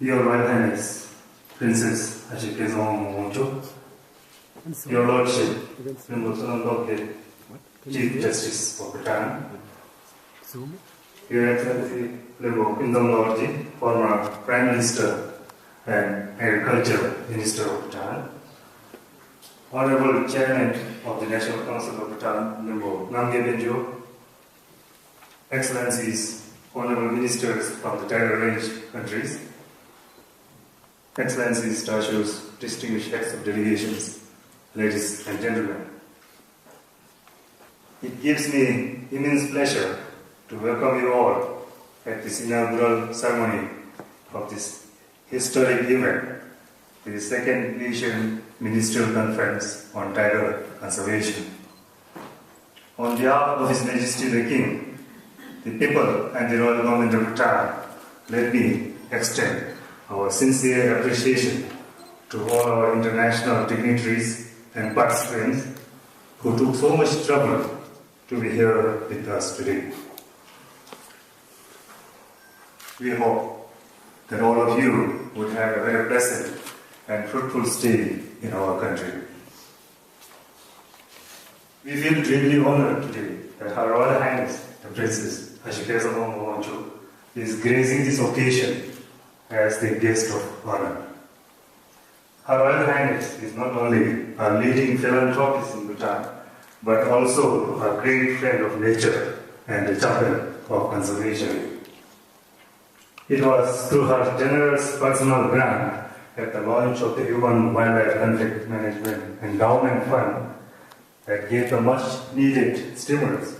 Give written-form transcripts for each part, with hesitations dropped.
Your Royal Highness, Princess Ajikezong, Your Lordship, Chief Justice of Bhutan, Your Excellency, Lorji, former Prime Minister and Agriculture Minister of Bhutan, Honorable Chairman of the National Council of Bhutan, Namgyel Benjo, Excellencies, Honorable Ministers from the Tidal Range countries, Excellencies, Statues, distinguished heads of delegations, ladies and gentlemen. It gives me immense pleasure to welcome you all at this inaugural ceremony of this historic event, the second Asian Ministerial Conference on Tidal Conservation. On behalf of His Majesty the King, the people and the Royal Government of Bhutan, let me extend our sincere appreciation to all our international dignitaries and participants who took so much trouble to be here with us today. We hope that all of you would have a very pleasant and fruitful stay in our country. We feel deeply honored today that Her Royal Highness, the Princess Ajikezong is gracing this occasion as the guest of honor. Her Royal Highness is not only a leading philanthropist in Bhutan, but also a great friend of nature and a champion of conservation. It was through her generous personal grant at the launch of the Human Wildlife Conflict Management Endowment Fund that gave the much needed stimulus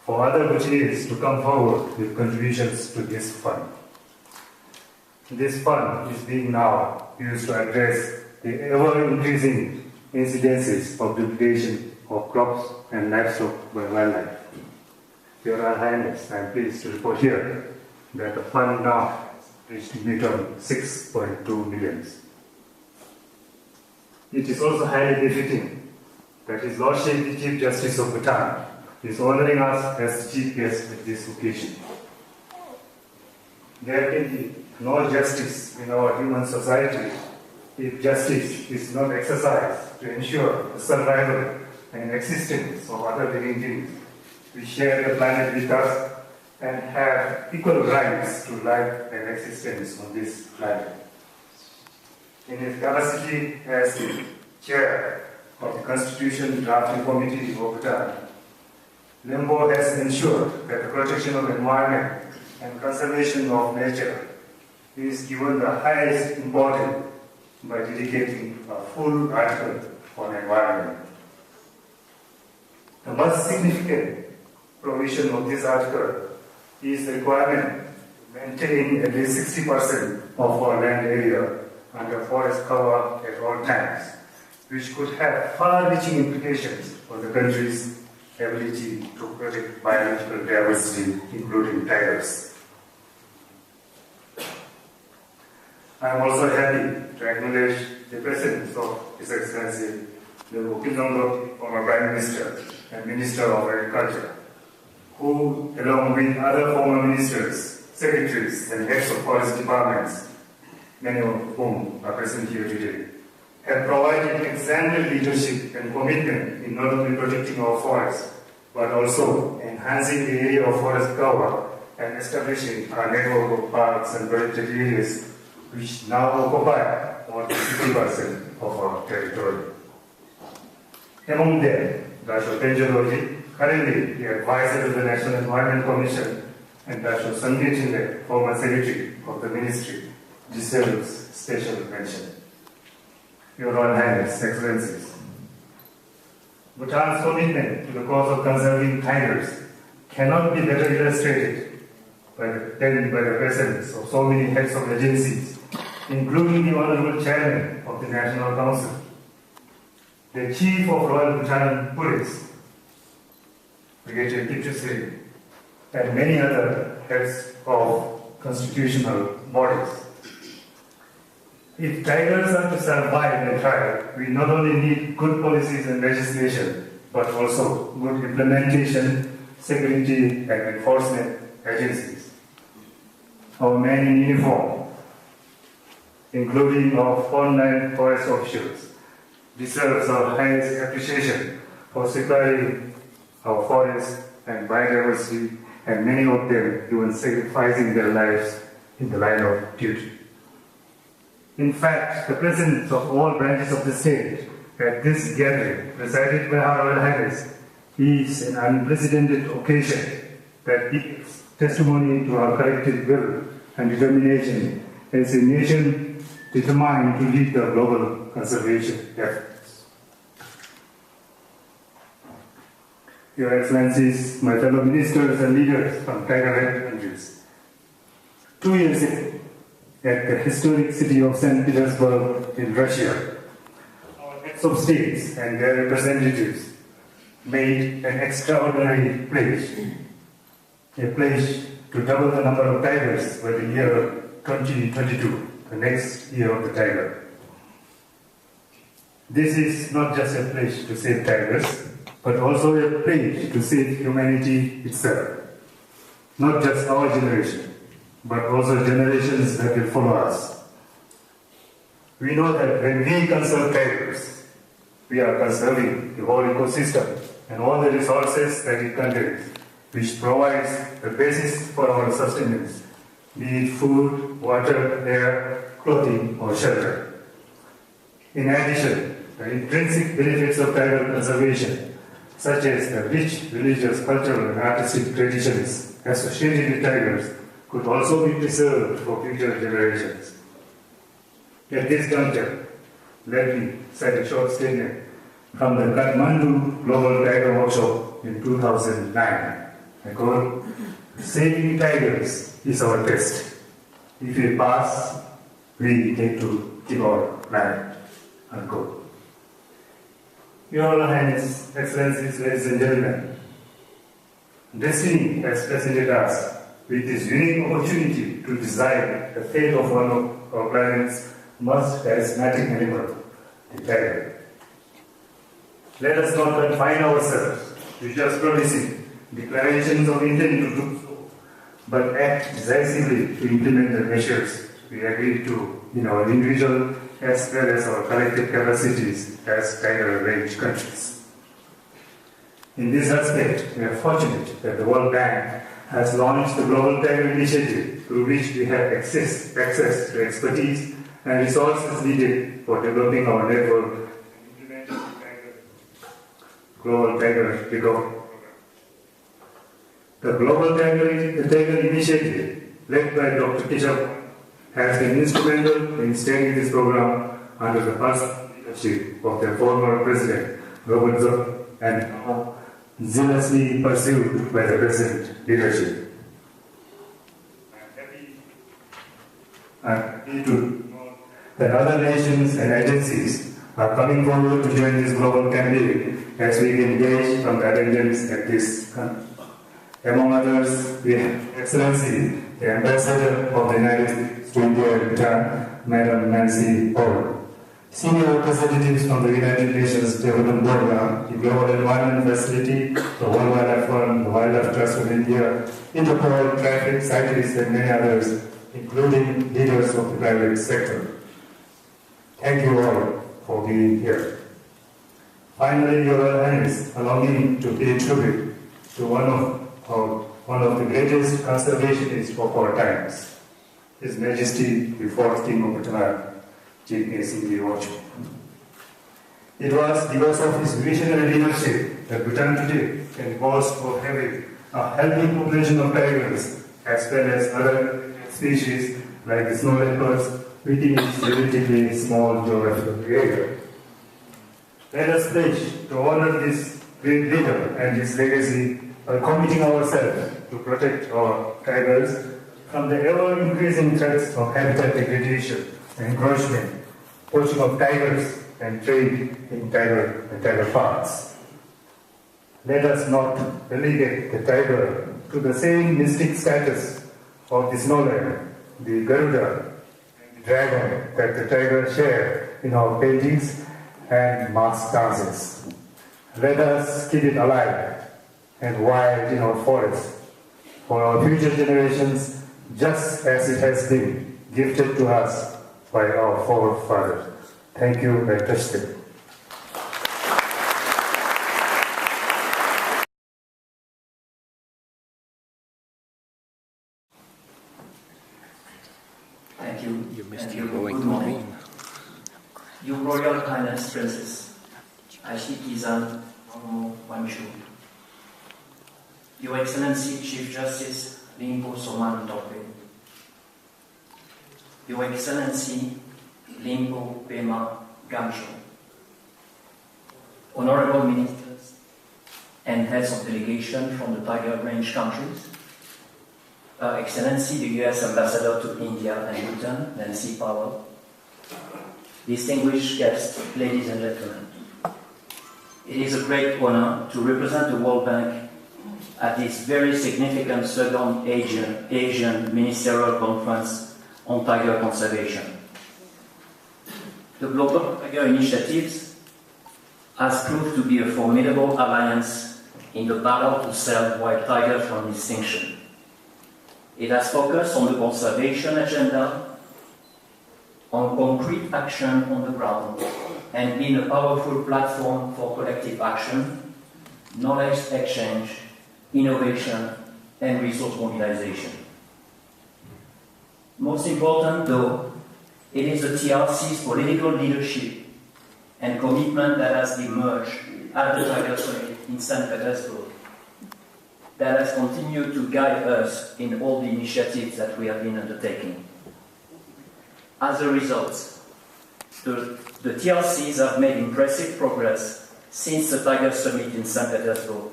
for other Bhutanese to come forward with contributions to this fund. This fund is being now used to address the ever-increasing incidences of depredation of crops and livestock by wildlife. Your Royal Highness, I am pleased to report here that the fund now reached a net of 6.2 million. It is also highly befitting that His Lordship, the Chief Justice of Bhutan, is honoring us as chief guest at this occasion. There can be no justice in our human society if justice is not exercised to ensure the survival and existence of other living beings. We share the planet with us and have equal rights to life and existence on this planet. In his capacity as the chair of the Constitution Drafting Committee of Bhutan, Limbo has ensured that the protection of the environment and conservation of nature is given the highest importance by dedicating a full article on environment. The most significant provision of this article is the requirement to maintain at least 60% of our land area under forest cover at all times, which could have far-reaching implications for the country's ability to protect biological diversity, including tigers. I am also happy to acknowledge the presence of His Excellency the former Prime Minister and Minister of Agriculture, who, along with other former ministers, secretaries, and heads of forest departments, many of whom are present here today, have provided exemplary leadership and commitment in not only protecting our forests, but also enhancing the area of forest cover and establishing a network of parks and protected areas which now occupy more than 50% of our territory. Among them, Dr. Benjo, currently the advisor to the National Environment Commission, and Dr. Sangeet, former secretary of the ministry, deserves special mention. Your Royal Highness, Excellencies, Bhutan's commitment to the cause of conserving tigers cannot be better illustrated than by the presence of so many heads of agencies, including the Honorable Chairman of the National Council, the Chief of Royal Bhutan Police, Brigadier Thimphu, and many other heads of constitutional bodies. If tigers are to survive and thrive, we not only need good policies and legislation, but also good implementation, security, and enforcement agencies. Our men in uniform including our frontline forest officials, deserves our highest appreciation for securing our forests and biodiversity, and many of them even sacrificing their lives in the line of duty. In fact, the presence of all branches of the state at this gathering, presided by Her Royal Highness, is an unprecedented occasion that gives testimony to our collective will and determination as a nation determined to lead the global conservation efforts. Your Excellencies, my fellow ministers and leaders from tiger-held countries, 2 years ago, at the historic city of St. Petersburg in Russia, our heads of states and their representatives made an extraordinary pledge, a pledge to double the number of tigers by the year 2022, the next year of the tiger. This is not just a pledge to save tigers, but also a pledge to save humanity itself. Not just our generation, but also generations that will follow us. We know that when we conserve tigers, we are conserving the whole ecosystem and all the resources that it contains, which provides the basis for our sustenance, be it food, water, air, clothing, or shelter. In addition, the intrinsic benefits of tiger conservation, such as the rich religious, cultural, and artistic traditions associated with tigers, could also be preserved for future generations. At this juncture, let me cite a short statement from the Kathmandu Global Tiger Workshop in 2009. I quote, "Saving tigers is our test. If we pass, we need to keep our planet." Unquote. Your Royal Highness, Excellencies, ladies and gentlemen, destiny has presented us with this unique opportunity to decide the fate of one of our planet's most charismatic animal, the tiger. Let us not confine ourselves to just promising declarations of intent to do so, but act decisively to implement the measures we agreed to in our individual as well as our collective capacities as tiger-rich countries. In this aspect, we are fortunate that the World Bank has launched the Global Tiger Initiative, through which we have access to expertise and resources needed for developing our network and implementing the Global Tiger Recovery Program. The Global Tiger Initiative, led by Dr. Kishore, has been instrumental in steering this program under the personal leadership of their former president, Robert Zoe, and now zealously pursued by the present leadership. I'm happy to know that other nations and agencies are coming forward to join this global campaign as we engage from the attendance at this conference. Among others, we have Excellency, the Ambassador of the United States to India and Bhutan, Madam Nancy Howard. Senior representatives from the United Nations Development Program, the Global Environment Facility, the World Wildlife Fund, the Wildlife Trust of India, Interpol, traffic scientists, and many others, including leaders of the private sector. Thank you all for being here. Finally, Your Royal Highness, allow me to pay tribute to one of the greatest conservationists of our times, His Majesty the Fourth King of Bhutan, Jigme Singye Wangchuck. It was because of his visionary leadership that Bhutan today can boast of having a healthy population of tigers as well as other species like the snow leopards within its relatively small geographical area. Let us pledge to honor this great leader and his legacy by committing ourselves to protect our tigers from the ever-increasing threats of habitat degradation, encroachment, poaching of tigers, and trade in tiger parks. Let us not relegate the tiger to the same mystic status of the snow leopard, the Garuda, and the dragon that the tiger share in our paintings and mask dances. Let us keep it alive and wild in our forests for our future generations, just as it has been gifted to us by our forefathers. Thank you, Dr. Steve. Thank you. You missed and your good going to morning. dream. Your Royal Highness Princess, Ashikizan Wanshu, Your Excellency Chief Justice Limpo Soman Tope, Your Excellency Limpo Pema Gamcho, Honorable Ministers and Heads of Delegation from the Tiger Range countries, Her Excellency the U.S. Ambassador to India and Bhutan, Nancy Powell, distinguished guests, ladies and gentlemen. It is a great honor to represent the World Bank at this very significant second Asian Ministerial Conference on Tiger Conservation. The Global Tiger Initiatives has proved to be a formidable alliance in the battle to save wild tigers from extinction. It has focused on the conservation agenda, on concrete action on the ground, and been a powerful platform for collective action, knowledge exchange, innovation, and resource mobilization. Most important, though, it is the TRC's political leadership and commitment that has emerged at the Tiger Summit in St. Petersburg that has continued to guide us in all the initiatives that we have been undertaking. As a result, the TRCs have made impressive progress since the Tiger Summit in St. Petersburg,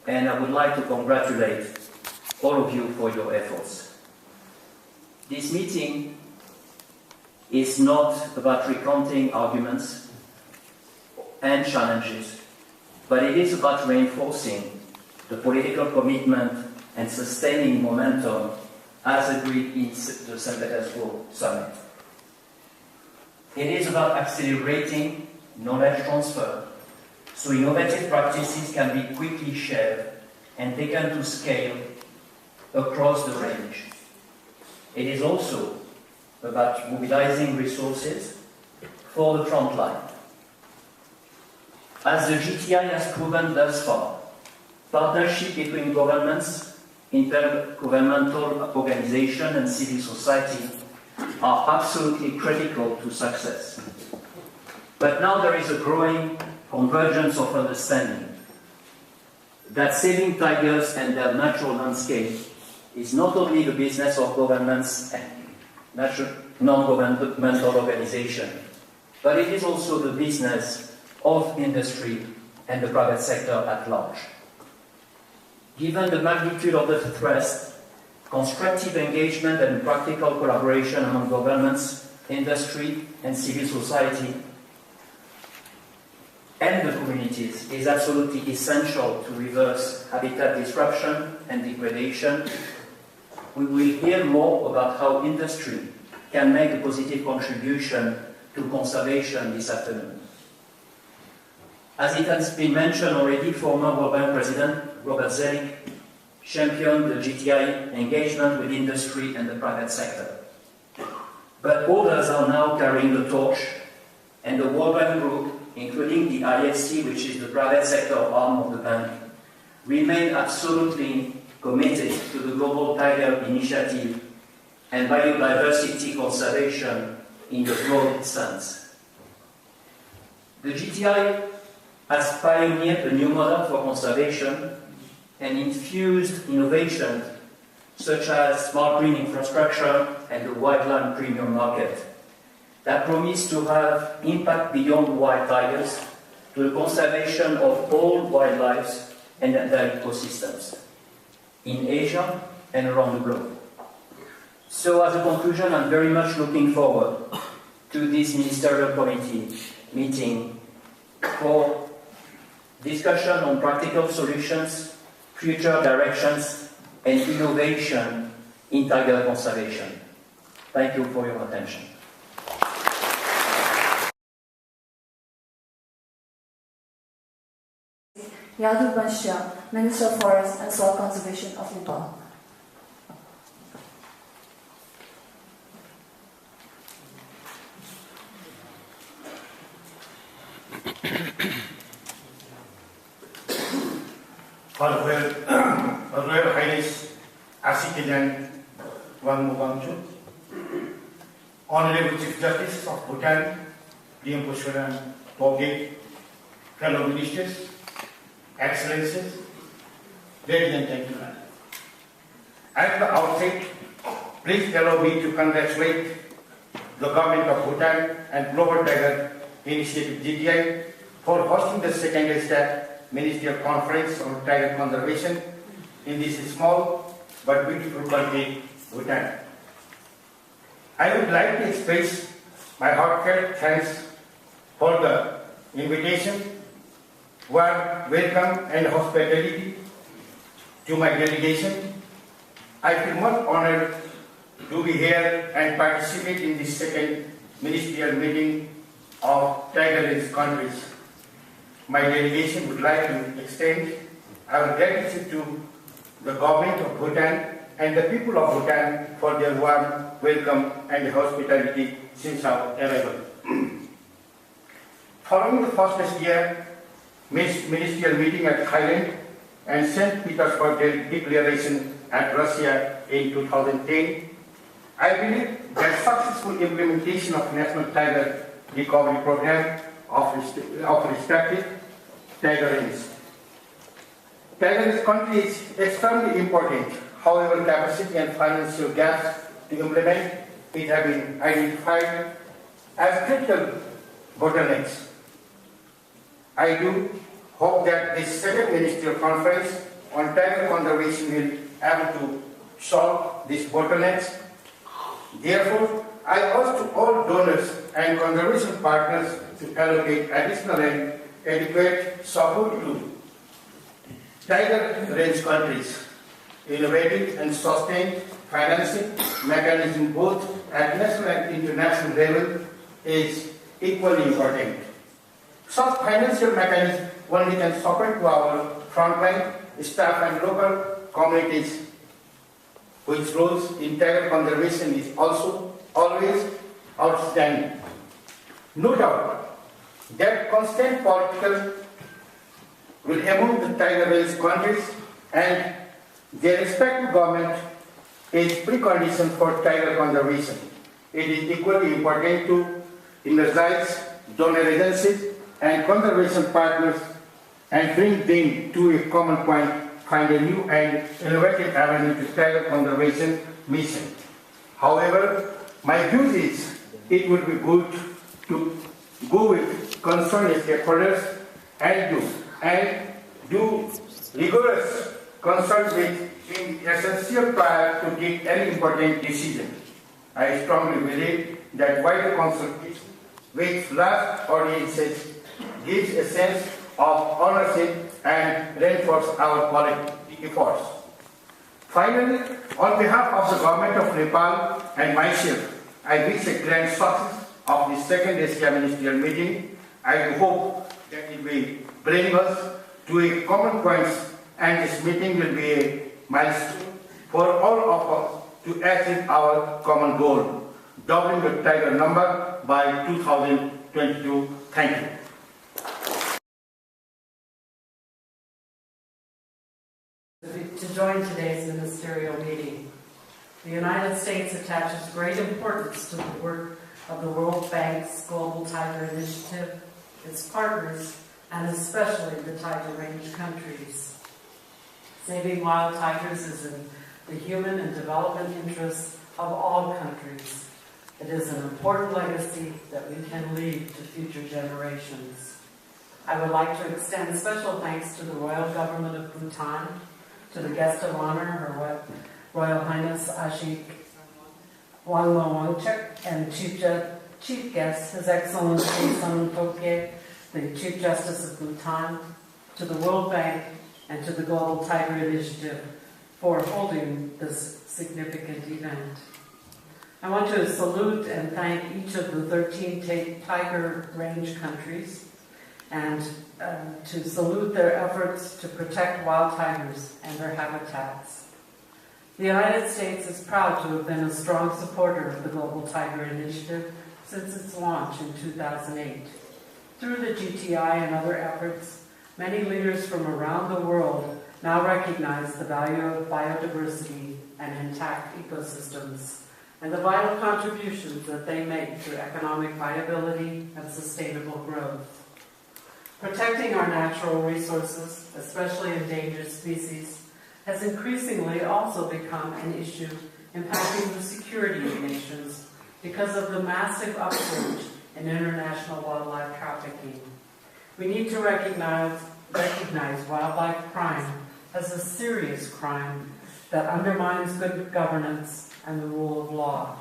and I would like to congratulate all of you for your efforts. This meeting is not about recounting arguments and challenges, but it is about reinforcing the political commitment and sustaining momentum as agreed in the St. Petersburg Summit. It is about accelerating knowledge transfer so innovative practices can be quickly shared and taken to scale across the range. It is also about mobilizing resources for the front line. As the GTI has proven thus far, partnership between governments, intergovernmental organizations, and civil society are absolutely critical to success. But now there is a growing convergence of understanding that saving tigers and their natural landscape is not only the business of governments and non-governmental organizations, but it is also the business of industry and the private sector at large. Given the magnitude of the threat, constructive engagement and practical collaboration among governments, industry, and civil society, and the communities is absolutely essential to reverse habitat disruption and degradation. We will hear more about how industry can make a positive contribution to conservation this afternoon. As it has been mentioned already, former World Bank President Robert Zelig championed the GTI engagement with industry and the private sector. But others are now carrying the torch, and the World Bank Group, including the IFC, which is the private sector arm of the bank, remain absolutely committed to the Global Tiger Initiative and biodiversity conservation in the broad sense. The GTI has pioneered a new model for conservation and infused innovation such as smart green infrastructure and the wildland premium market that promise to have impact beyond wild tigers to the conservation of all wildlife and their ecosystems in Asia and around the globe. So as a conclusion, I'm very much looking forward to this Ministerial Committee meeting for discussion on practical solutions, future directions, and innovation in tiger conservation. Thank you for your attention. Yadu Banshia, Minister of Forest and Soil Conservation of Nepal. Her Royal Highness Asikijan Wangmugangchu, Honorable Chief Justice of Bhutan, Thimphu Pogge, fellow ministers, excellencies, ladies and gentlemen. At the outset, please allow me to congratulate the government of Bhutan and Global Tiger Initiative GTI for hosting the second step Ministerial Conference on Tiger Conservation in this small but beautiful country, Bhutan. I would like to express my heartfelt thanks for the invitation, warm welcome and hospitality to my delegation. I feel much honored to be here and participate in this second ministerial meeting of tiger-rich countries. My delegation would like to extend our gratitude to the government of Bhutan and the people of Bhutan for their warm welcome and hospitality since our arrival. Following the first year ministerial meeting at Thailand and St. Petersburg Declaration at Russia in 2010, I believe that successful implementation of National Tiger Recovery Program of respected tiger range. Tiger range country is extremely important. However, capacity and financial gaps to implement it have been identified as critical bottlenecks. I do hope that this second ministerial conference on tiger conservation will be able to solve these bottlenecks. Therefore, I ask to all donors and conservation partners to allocate additional and adequate support to tiger range countries. Innovative and sustained financing mechanism both at national and international level is equally important. Such financial mechanism only can support to our frontline staff and local communities, which roles in tiger conservation is also always outstanding. No doubt that constant political will among the tiger-rich countries and their respective government is precondition for tiger conservation. It is equally important to energize donor agencies and conservation partners and bring them to a common point, find a new and innovative avenue to tiger conservation mission. However, my view is it would be good to go with concerned stakeholders and do rigorous consult with being essential prior to take any important decision. I strongly believe that wider consultation with large audiences gives a sense of ownership and reinforce our political efforts. Finally, on behalf of the government of Nepal and myself, I wish a grand success of the second Asia Ministerial meeting. I hope that it will bring us to a common point and this meeting will be a milestone for all of us to achieve our common goal, doubling the tiger number by 2022. Thank you. To join today's ministerial meeting. The United States attaches great importance to the work of the World Bank's Global Tiger Initiative, its partners, and especially the tiger range countries. Saving wild tigers is in the human and development interests of all countries. It is an important legacy that we can leave to future generations. I would like to extend special thanks to the Royal Government of Bhutan, to the guest of honor, Her Royal Highness Ashik Wangmawangchuk, and Chief Guest, His Excellency Sun Tokye, the Chief Justice of Bhutan, to the World Bank, and to the Global Tiger Initiative for holding this significant event. I want to salute and thank each of the 13 tiger range countries and to salute their efforts to protect wild tigers and their habitats. The United States is proud to have been a strong supporter of the Global Tiger Initiative since its launch in 2008. Through the GTI and other efforts, many leaders from around the world now recognize the value of biodiversity and intact ecosystems, and the vital contributions that they make to economic viability and sustainable growth. Protecting our natural resources, especially endangered species, has increasingly also become an issue impacting the security of nations because of the massive upsurge in international wildlife trafficking. We need to recognize wildlife crime as a serious crime that undermines good governance and the rule of law.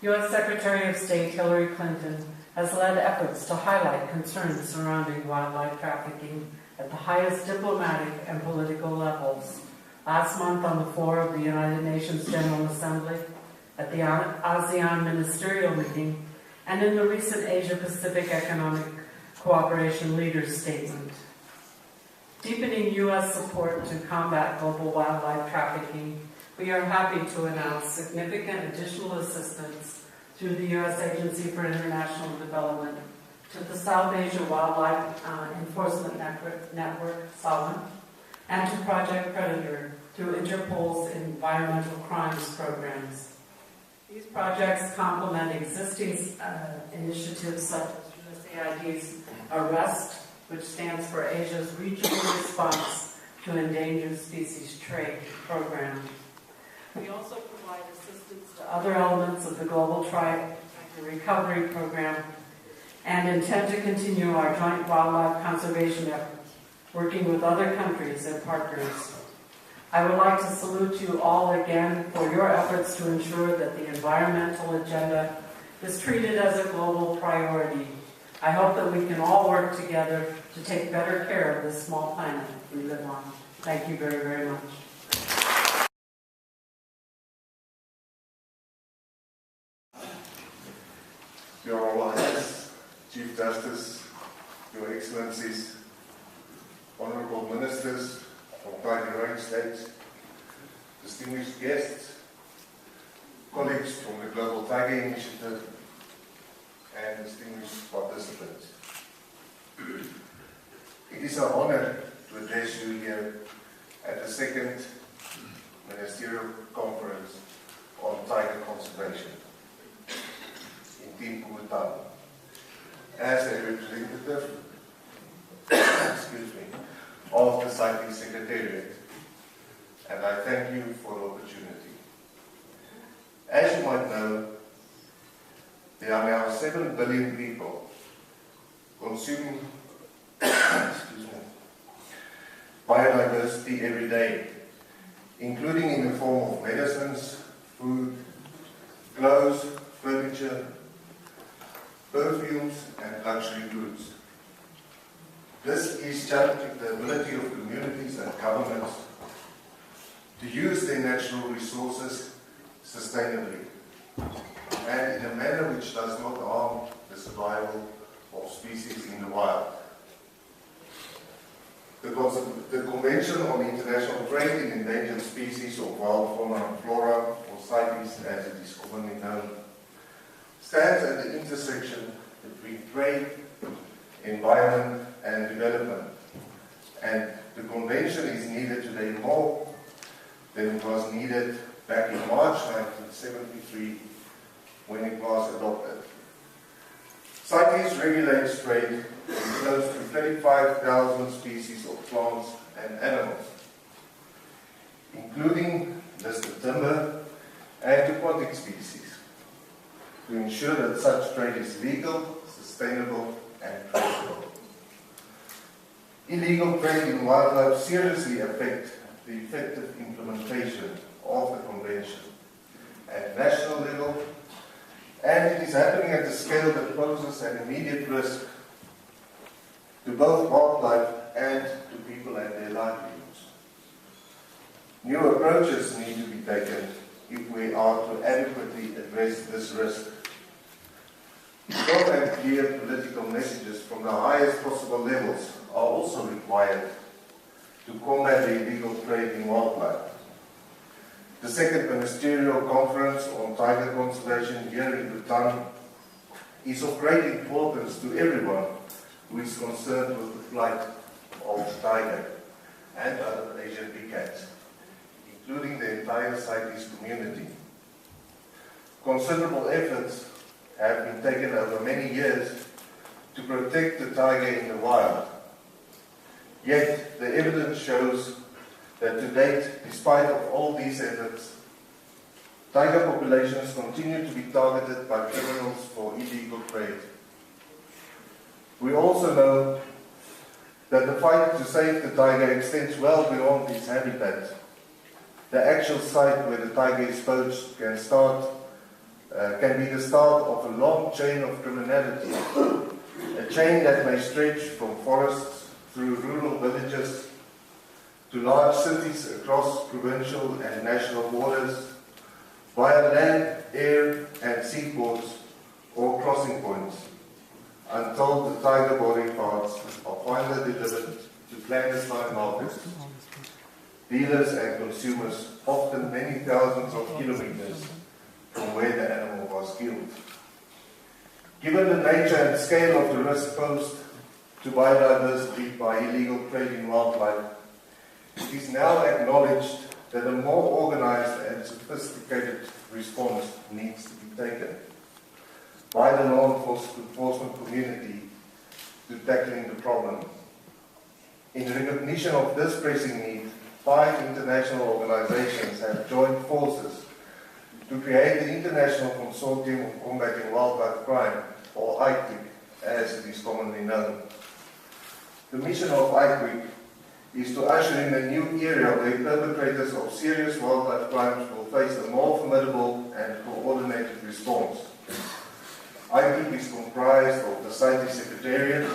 U.S. Secretary of State Hillary Clinton has led efforts to highlight concerns surrounding wildlife trafficking at the highest diplomatic and political levels. Last month on the floor of the United Nations General Assembly, at the ASEAN Ministerial meeting, and in the recent Asia-Pacific Economic Cooperation Leaders Statement. Deepening U.S. support to combat global wildlife trafficking, we are happy to announce significant additional assistance through the U.S. Agency for International Development to the South Asia Wildlife Enforcement Network, SAWEN, and to Project Predator through Interpol's environmental crimes programs. These projects complement existing initiatives such as USAID's ARREST, which stands for Asia's Regional Response to Endangered Species Trade program. We also provide assistance to other elements of the Global Trafficking Recovery Program and intend to continue our joint wildlife conservation efforts, working with other countries and partners. I would like to salute you all again for your efforts to ensure that the environmental agenda is treated as a global priority. I hope that we can all work together to take better care of this small planet we live on. Thank you very, very much. Your Royal Highness, Chief Justice, Your Excellencies, Honourable Ministers from Tiger Range States, distinguished guests, colleagues from the Global Tiger Initiative, and distinguished participants. It is an honor to address you here at the second Ministerial Conference on Tiger Conservation in Thimphu, Bhutan, as a representative of the CITES Secretariat, and I thank you for the opportunity. As you might know, there are now 7 billion people consuming biodiversity every day, including in the form of medicines, food, clothes, furniture, perfumes, and luxury goods. This is challenging the ability of communities and governments to use their natural resources sustainably and in a manner which does not harm the survival of species in the wild. The Convention on International Trade in Endangered Species of Wild Fauna and Flora, or CITES as it is commonly known, stands at the intersection between trade, environment, and development. And the Convention is needed today more than it was needed back in March 1973 when it was adopted. CITES regulates trade in close to 35,000 species of plants and animals, including listed timber and aquatic species, to ensure that such trade is legal, sustainable, and traceable. Illegal trade in wildlife seriously affects the effective implementation of the Convention at national level, and it is happening at a scale that poses an immediate risk to both wildlife and to people and their livelihoods. New approaches need to be taken if we are to adequately address this risk. Strong and clear political messages from the highest possible levels are also required to combat the illegal trade in wildlife. The second Ministerial Conference on Tiger Conservation here in Bhutan is of great importance to everyone who is concerned with the plight of the tiger and other Asian big cats, including the entire CITES community. Considerable efforts have been taken over many years to protect the tiger in the wild. Yet, the evidence shows that to date, despite of all these efforts, tiger populations continue to be targeted by criminals for illegal trade. We also know that the fight to save the tiger extends well beyond its habitat. The actual site where the tiger is poached can be the start of a long chain of criminality, a chain that may stretch from forests through rural villages to large cities across provincial and national borders, via land, air and seaports or crossing points, until the tiger body parts are finally delivered to clandestine markets, dealers and consumers, often many thousands of kilometers from where the animal was killed. Given the nature and scale of the risk posed to biodiversity by illegal trade in wildlife, it is now acknowledged that a more organized and sophisticated response needs to be taken by the law enforcement community to tackling the problem. In recognition of this pressing need, 5 international organizations have joined forces to create the International Consortium of Combating Wildlife Crime, or ICWC, as it is commonly known. The mission of ICWC is to usher in a new era where perpetrators of serious wildlife crimes will face a more formidable and coordinated response. ICWC is comprised of the CITES Secretariat,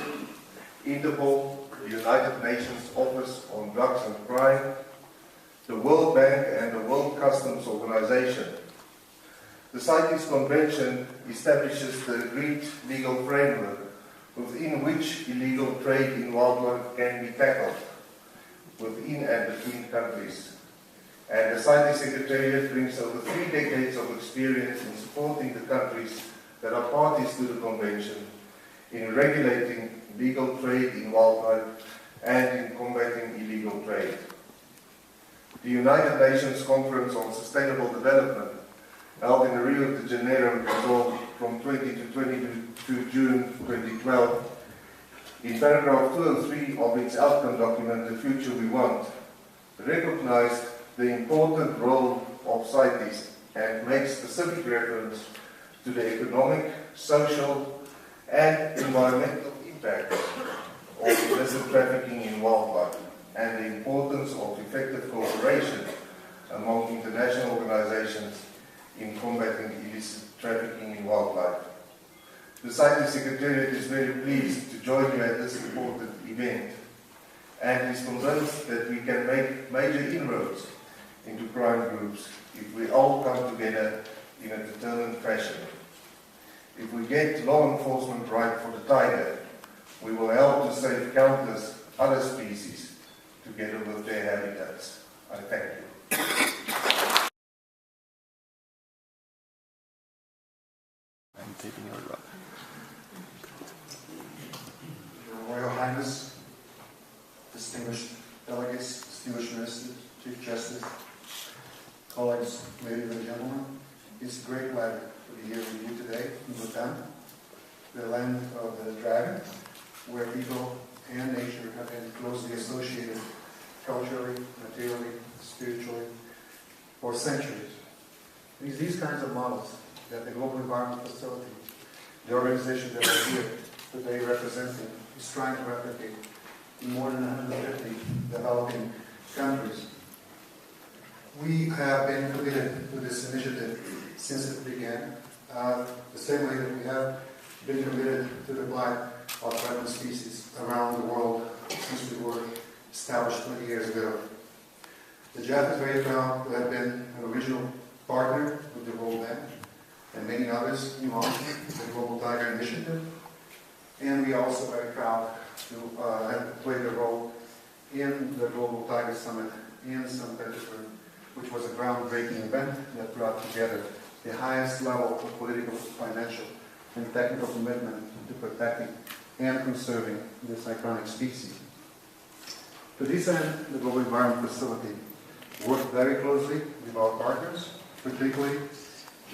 Interpol, the United Nations Office on Drugs and Crime, the World Bank and the World Customs Organization. The CITES Convention establishes the agreed legal framework within which illegal trade in wildlife can be tackled within and between countries. And the CITES Secretariat brings over 3 decades of experience in supporting the countries that are parties to the Convention in regulating legal trade in wildlife and in combating illegal trade. The United Nations Conference on Sustainable Development, held in Rio de Janeiro, Brazil, from 20 to 22 June 2012, in paragraph 203 of its outcome document, The Future We Want, recognized the important role of CITES and makes specific reference to the economic, social, and environmental impact of illicit trafficking in wildlife and the importance of effective cooperation among international organizations in combating illicit trafficking in wildlife. The CITES Secretariat is very pleased to join you at this important event and is convinced that we can make major inroads into crime groups if we all come together in a determined fashion. If we get law enforcement right for the tiger, we will help to save countless other species together with their habitats. I thank you. I'm taking it up. Your Royal Highness, distinguished delegates, distinguished ministers, Chief Justice, colleagues, ladies and gentlemen, it's a great pleasure to be here with you today in Bhutan, the land of the dragon, where people and nature have been closely associated culturally, materially, spiritually, for centuries. It is these kinds of models that the Global Environment Facility, the organization that we're here today representing, is trying to replicate in more than 150 developing countries. We have been committed to this initiative since it began, the same way that we have been committed to the plight of threatened species around the world since we were established 20 years ago. The JAF is very proud to have been an original partner with the World Bank and many others involved in the Global Tiger Initiative. And we are also very proud to have played a role in the Global Tiger Summit in St. Petersburg, which was a groundbreaking event that brought together the highest level of political, financial, and technical commitment to protecting and conserving this iconic species. To this end, the Global Environment Facility worked very closely with our partners, particularly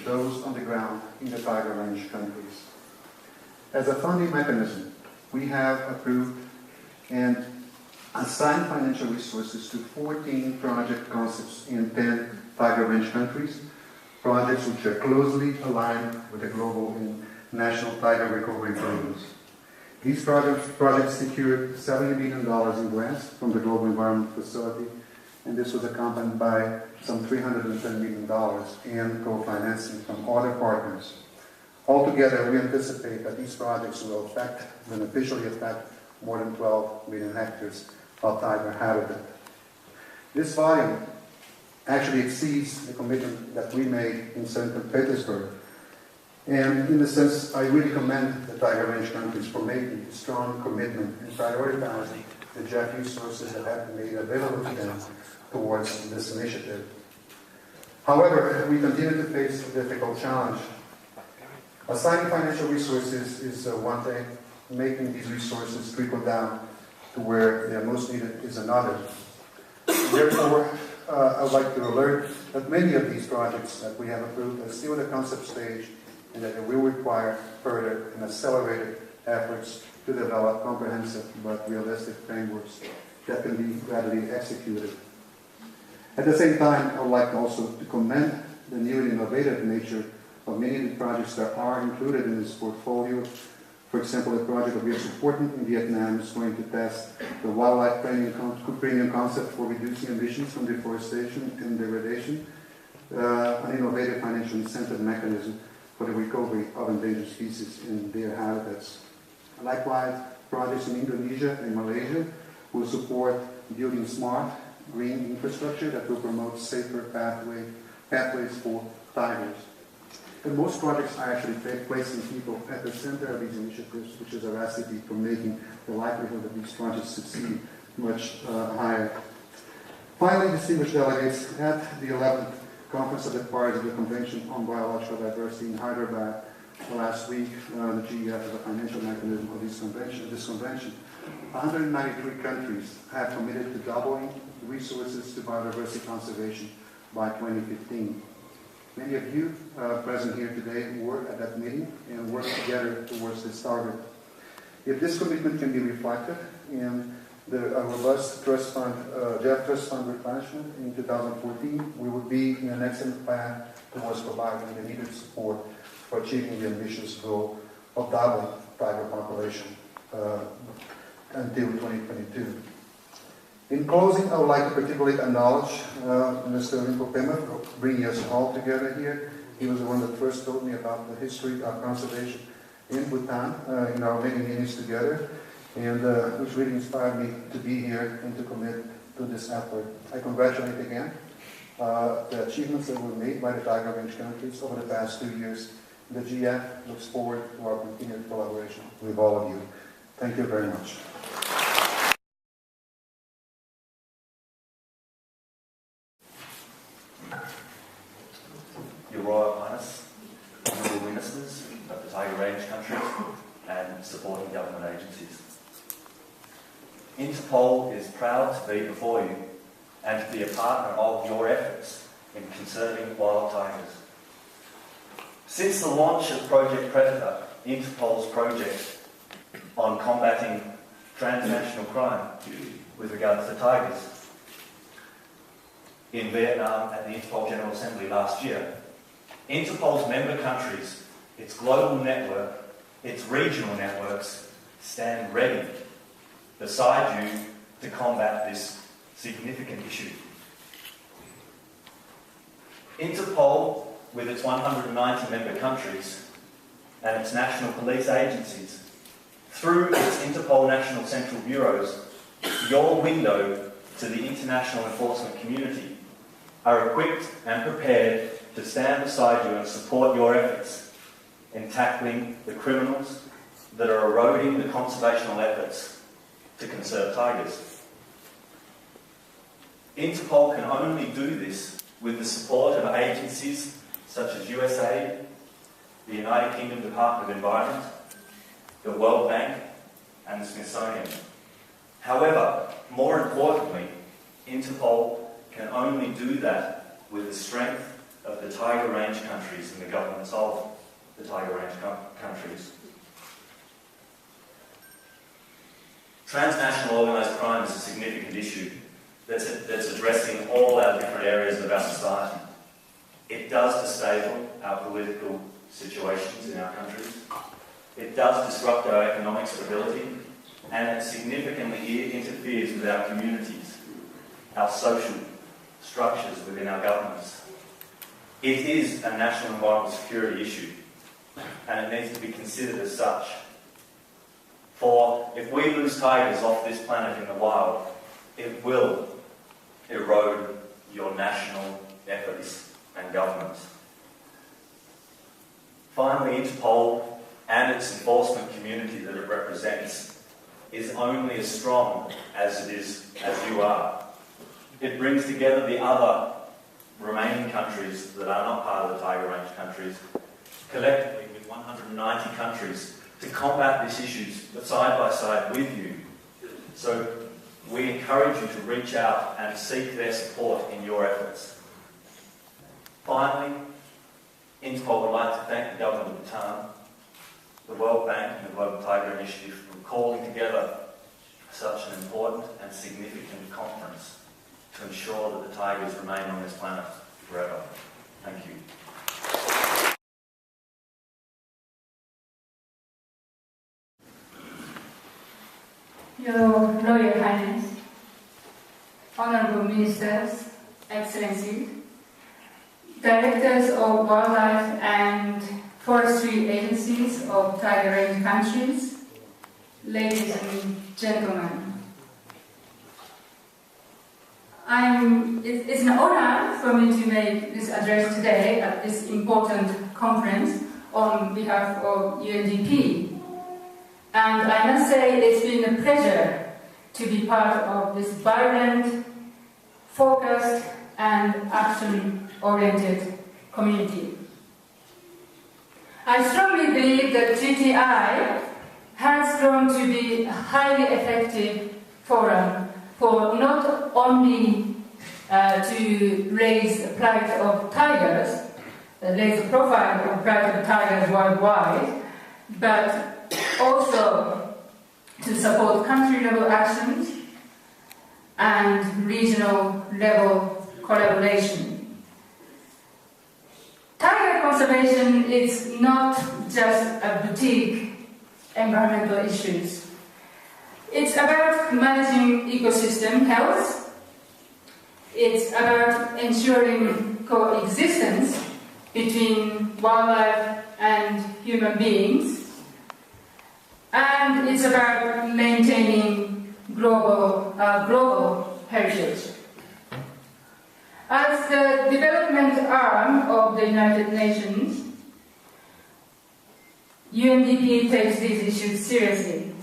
those on the ground in the Tiger Range countries. As a funding mechanism, we have approved and assigned financial resources to 14 project concepts in 10 Tiger Range countries, projects which are closely aligned with the global and national tiger recovery programs. These projects secured $70 million in grants from the Global Environment Facility, and this was accompanied by some $310 million in co-financing from other partners. Altogether, we anticipate that these projects will beneficially affect more than 12 million hectares of tiger habitat. This volume actually exceeds the commitment that we made in St. Petersburg. And in a sense, I really commend the Tiger Range countries for making a strong commitment and prioritizing the JEF resources that have been made available to them towards this initiative. However, we continue to face a difficult challenge. Assigning financial resources is one thing, making these resources trickle down to where they are most needed is another. Therefore, I would like to alert that many of these projects that we have approved are still in the concept stage and that they will require further and accelerated efforts to develop comprehensive but realistic frameworks that can be readily executed. At the same time, I would like also to commend the new and innovative nature of many of the projects that are included in this portfolio. For example, the project that we are supporting in Vietnam is going to test the wildlife premium concept for reducing emissions from deforestation and degradation, an innovative financial incentive mechanism for the recovery of endangered species in their habitats. Likewise, projects in Indonesia and Malaysia will support building smart, green infrastructure that will promote safer pathways for tigers. And most projects are actually placing people at the center of these initiatives, which is a recipe for making the likelihood that these projects succeed much higher. Finally, distinguished delegates, at the 11th Conference of the Parties of the Convention on Biological Diversity in Hyderabad last week, the GEF is a financial mechanism of this convention. 193 countries have committed to doubling resources to biodiversity conservation by 2015. Many of you present here today were at that meeting and worked together towards this target. If this commitment can be reflected in the robust trust fund, JEF trust fund replenishment in 2014, we would be in an excellent path towards providing the needed support for achieving the ambitious goal of doubling tiger population until 2022. In closing, I would like to particularly acknowledge Mr. Limpopo for bringing us all together here. He was the one that first told me about the history of conservation in Bhutan in our many meetings together, and which really inspired me to be here and to commit to this effort. I congratulate again the achievements that were made by the Tiger Range countries over the past 2 years. The GF looks forward to our continued collaboration with all of you. Thank you very much. Your Royal Highness, honourable ministers of the Tiger Range countries and supporting government agencies. Interpol is proud to be before you and to be a partner of your efforts in conserving wild tigers. Since the launch of Project Predator, Interpol's project on combating transnational crime with regards to tigers in Vietnam at the Interpol General Assembly last year, Interpol's member countries, its global network, its regional networks stand ready beside you to combat this significant issue. Interpol, with its 190 member countries and its national police agencies, through its Interpol National Central Bureaus, your window to the international enforcement community, are equipped and prepared to stand beside you and support your efforts in tackling the criminals that are eroding the conservational efforts to conserve tigers. Interpol can only do this with the support of agencies such as USAID, the United Kingdom Department of Environment, the World Bank, and the Smithsonian. However, more importantly, Interpol can only do that with the strength of the Tiger Range countries and the governments of the Tiger Range countries. Transnational organised crime is a significant issue that's addressing all our different areas of our society. It does disable our political situations in our countries. It does disrupt our economic stability, and it significantly interferes with our communities, our social structures within our governments. It is a national and vital security issue, and it needs to be considered as such. For if we lose tigers off this planet in the wild, it will erode your national efforts and governments. Finally, Interpol and its enforcement community that it represents is only as strong as you are. It brings together the other remaining countries that are not part of the Tiger Range countries, collectively with 190 countries, to combat these issues side by side with you. So we encourage you to reach out and seek their support in your efforts. Finally, Interpol would like to thank the Government of Bhutan, the World Bank and the Global Tiger Initiative for calling together such an important and significant conference to ensure that the tigers remain on this planet forever. Thank you. Your Royal Highness, Honourable Ministers, Excellencies, Directors of Wildlife and Forestry Agencies of Tiger Range countries, ladies and gentlemen. It's an honor for me to make this address today at this important conference on behalf of UNDP. And I must say it's been a pleasure to be part of this vibrant, focused and action-oriented community. I strongly believe that GTI has grown to be a highly effective forum for not only to raise the plight of tigers, raise the profile of plight of tigers worldwide, but also to support country-level actions and regional-level collaboration. Tiger conservation is not just a boutique environmental issues. It's about managing ecosystem health. It's about ensuring coexistence between wildlife and human beings. And it's about maintaining global heritage. As the development arm of the United Nations, UNDP takes these issues seriously.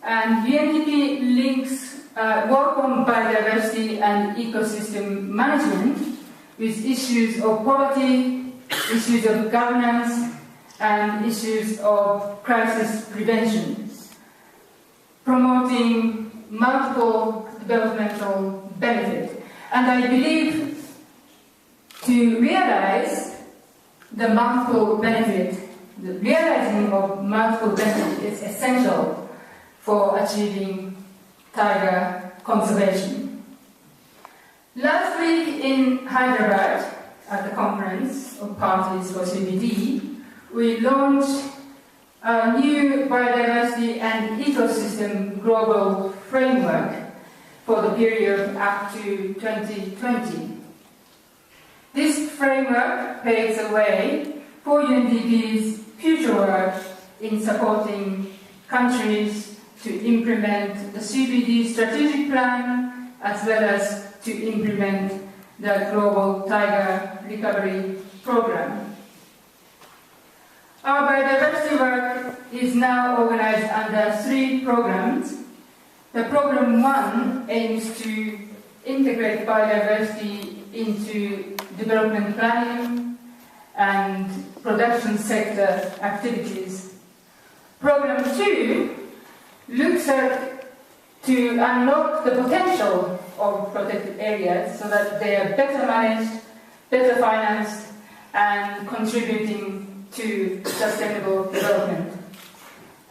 And UNDP links work on biodiversity and ecosystem management with issues of poverty, issues of governance, and issues of crisis prevention, promoting multiple developmental benefits. And I believe to realize the multiple benefit, the realizing of multiple benefits is essential for achieving tiger conservation. Last week in Hyderabad, at the conference of parties for CBD, we launched a new biodiversity and ecosystem global framework for the period up to 2020. This framework paves the way for UNDP's future work in supporting countries to implement the CBD strategic plan as well as to implement the Global Tiger Recovery Program. Our biodiversity work is now organized under 3 programs. The Program 1 aims to integrate biodiversity into development planning and production sector activities. Program 2 looks at to unlock the potential of protected areas so that they are better managed, better financed, and contributing to sustainable development.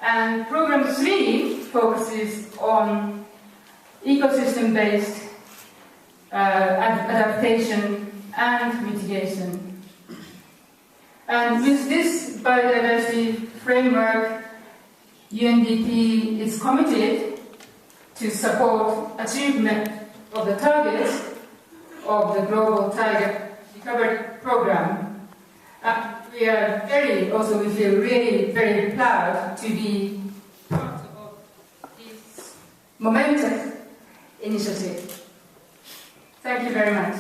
And Program 3 focuses on ecosystem-based adaptation and mitigation. And with this biodiversity framework, UNDP is committed to support achievement of the targets of the Global Tiger Recovery Program. We feel really very proud to be part of this momentous initiative. Thank you very much.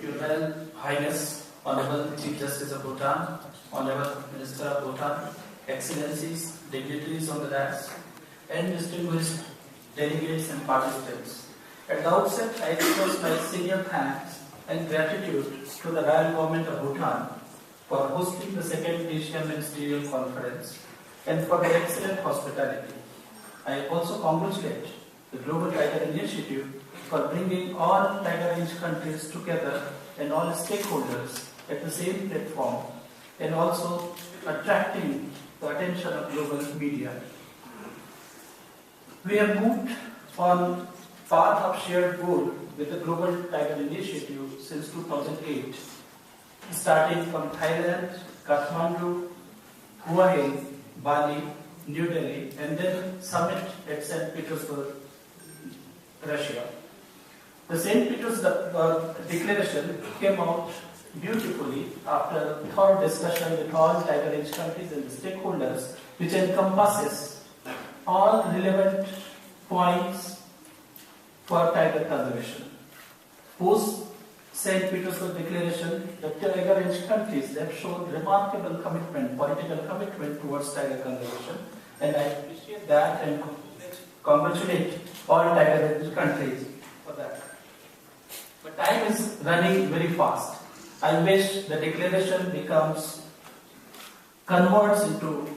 Your Royal Highness, Honorable Chief Justice of Bhutan, Honorable Minister of Bhutan, Excellencies, dignitaries on the dais, and distinguished delegates and participants. At the outset, I express my sincere thanks and gratitude to the Royal Government of Bhutan for hosting the second Asia Ministerial Conference and for their excellent hospitality. I also congratulate the Global Tiger Initiative for bringing all tiger-range countries together and all stakeholders at the same platform, and also attracting the attention of global media. We have moved on path of shared goal with the Global Tiger Initiative since 2008, starting from Thailand, Kathmandu, Hua Hin, Bali, New Delhi, and then summit at St. Petersburg, Russia. The St. Petersburg Declaration came out beautifully after thorough discussion with all tiger-range countries and the stakeholders, which encompasses all relevant points for tiger conservation. Post St. Petersburg Declaration, the tiger-range countries have shown remarkable commitment, political commitment towards tiger conservation, and I appreciate that and congratulate all tiger-range countries for that. But time is running very fast. I wish the declaration converts into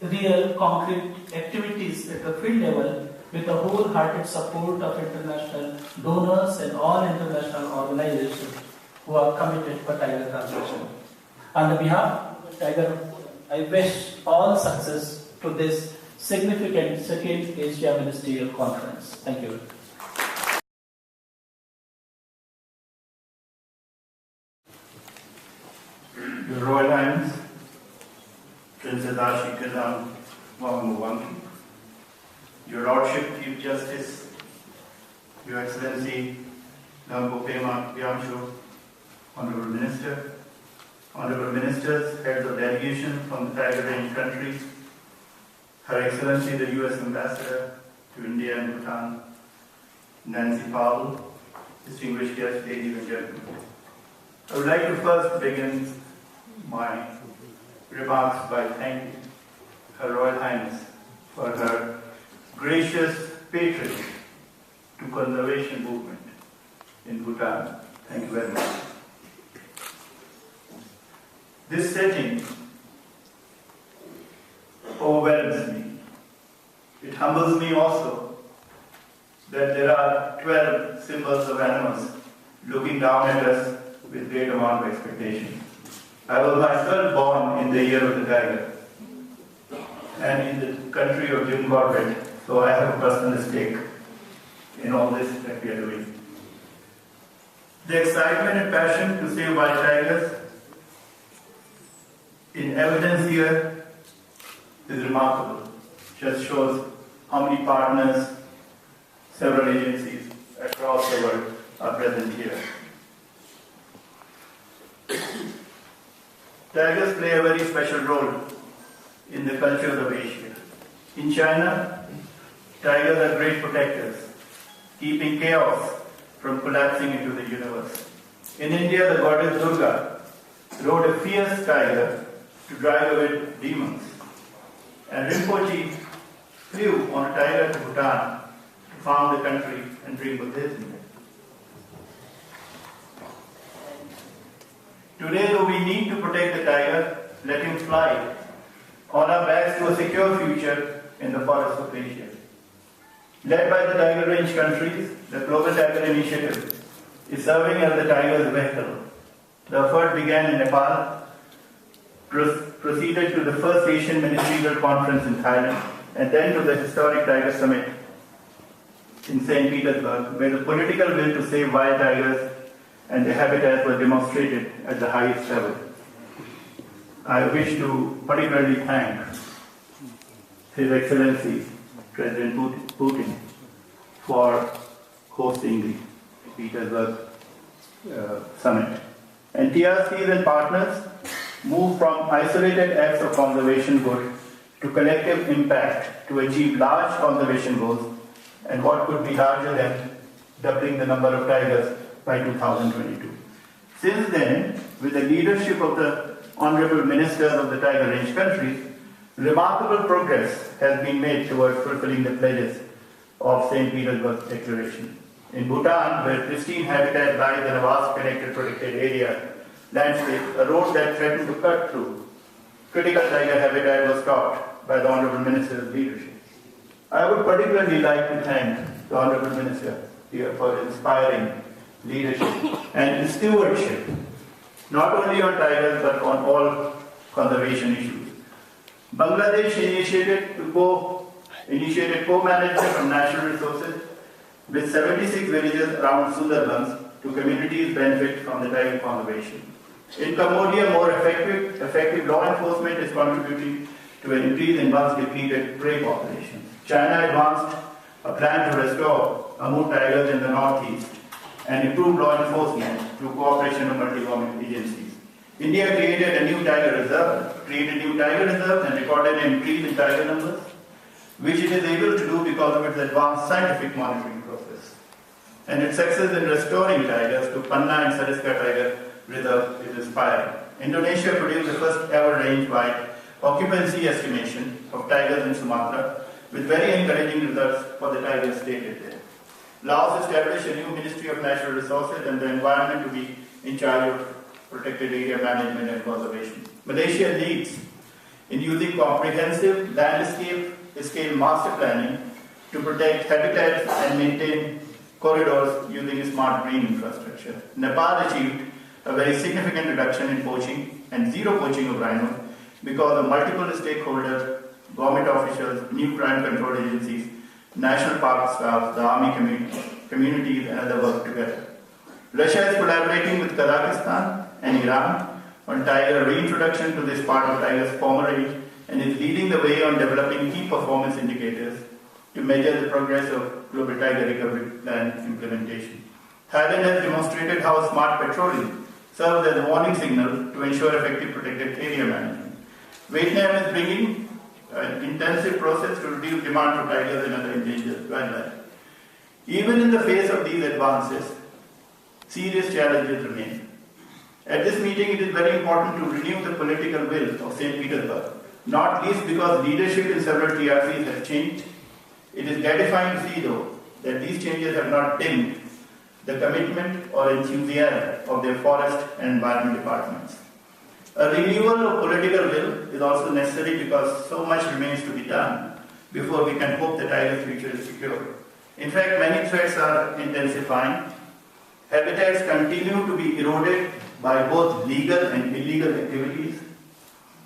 real, concrete activities at the field level with the wholehearted support of international donors and all international organizations who are committed for tiger conservation. On behalf of the Tiger, I wish all success to this significant second Asia Ministerial Conference. Thank you. Your Royal Highness, Princess Ashi Kadam Wangmuwangi, Your Lordship, Chief Justice, Your Excellency, Lambo Pema Gyamshu, Honorable Minister, Honorable Ministers, Heads of Delegation from the Tiger Range countries, Her Excellency the U.S. Ambassador to India and Bhutan, Nancy Powell, distinguished guests, ladies and gentlemen. I would like to first begin my remarks by thanking Her Royal Highness for her gracious patronage to conservation movement in Bhutan. Thank you very much. This setting overwhelms me. It humbles me also that there are 12 symbols of animals looking down at us with great amount of expectation. I was myself born in the year of the tiger and in the country of Jim Corbett, so I have a personal stake in all this that we are doing. The excitement and passion to save wild tigers in evidence here is remarkable. Just shows how many partners, several agencies across the world are present here. Tigers play a very special role in the cultures of Asia. In China, tigers are great protectors, keeping chaos from collapsing into the universe. In India, the goddess Durga rode a fierce tiger to drive away demons. And Rinpoche flew on a tiger to Bhutan to found the country and bring Buddhism. Today, though we need to protect the tiger, let him fly on our backs to a secure future in the forests of Asia. Led by the tiger range countries, the Global Tiger Initiative is serving as the tiger's vehicle. The effort began in Nepal, proceeded to the first Asian Ministerial Conference in Thailand, and then to the historic Tiger Summit in St. Petersburg, where the political will to save wild tigers and their habitat was demonstrated at the highest level. I wish to particularly thank His Excellency President Putin for hosting the Petersburg Summit. And TRCs and partners move from isolated acts of conservation good to collective impact to achieve large conservation goals and what could be larger than doubling the number of tigers by 2022. Since then, with the leadership of the Honorable Ministers of the Tiger Range countries, remarkable progress has been made towards fulfilling the pledges of St. Petersburg Declaration. In Bhutan, where pristine habitat lies in a vast connected protected area landscape, a road that threatened to cut through critical tiger habitat was stopped by the Honorable Minister's leadership. I would particularly like to thank the Honorable Minister here for inspiring leadership and stewardship, not only on tigers but on all conservation issues. Bangladesh initiated co-management of natural resources with 76 villages around Sundarbans to communities benefit from the tiger conservation. In Cambodia, more effective law enforcement is contributing to an increase in once depleted prey populations. China advanced a plan to restore Amur tigers in the northeast and improve law enforcement through cooperation of multi-government agencies. India created a new tiger reserve and recorded an increase in tiger numbers, which it is able to do because of its advanced scientific monitoring process. And its success in restoring tigers to Panna and Sariska Tiger Reserve is inspiring. Indonesia produced the first ever range-wide occupancy estimation of tigers in Sumatra, with very encouraging results for the tigers stated there. Laos established a new Ministry of Natural Resources and the Environment to be in charge of protected area management and conservation. Malaysia leads in using comprehensive landscape-scale master planning to protect habitats and maintain corridors using smart green infrastructure. Nepal achieved a very significant reduction in poaching and zero poaching of rhinos because of multiple stakeholders, government officials, new crime control agencies, national park staff, the army communities and other work together. Russia is collaborating with Kazakhstan and Iran on tiger reintroduction to this part of tiger's former range and is leading the way on developing key performance indicators to measure the progress of Global Tiger Recovery Plan implementation. Thailand has demonstrated how smart patrolling serves as a warning signal to ensure effective protected area management. Vietnam is bringing an intensive process to reduce demand for tigers and other endangered wildlife. Even in the face of these advances, serious challenges remain. At this meeting, it is very important to renew the political will of St. Petersburg, not least because leadership in several TRCs has changed. It is gratifying to see, though, that these changes have not dimmed the commitment or enthusiasm of their forest and environment departments. A renewal of political will is also necessary because so much remains to be done before we can hope the tiger's future is secure. In fact, many threats are intensifying. Habitats continue to be eroded by both legal and illegal activities,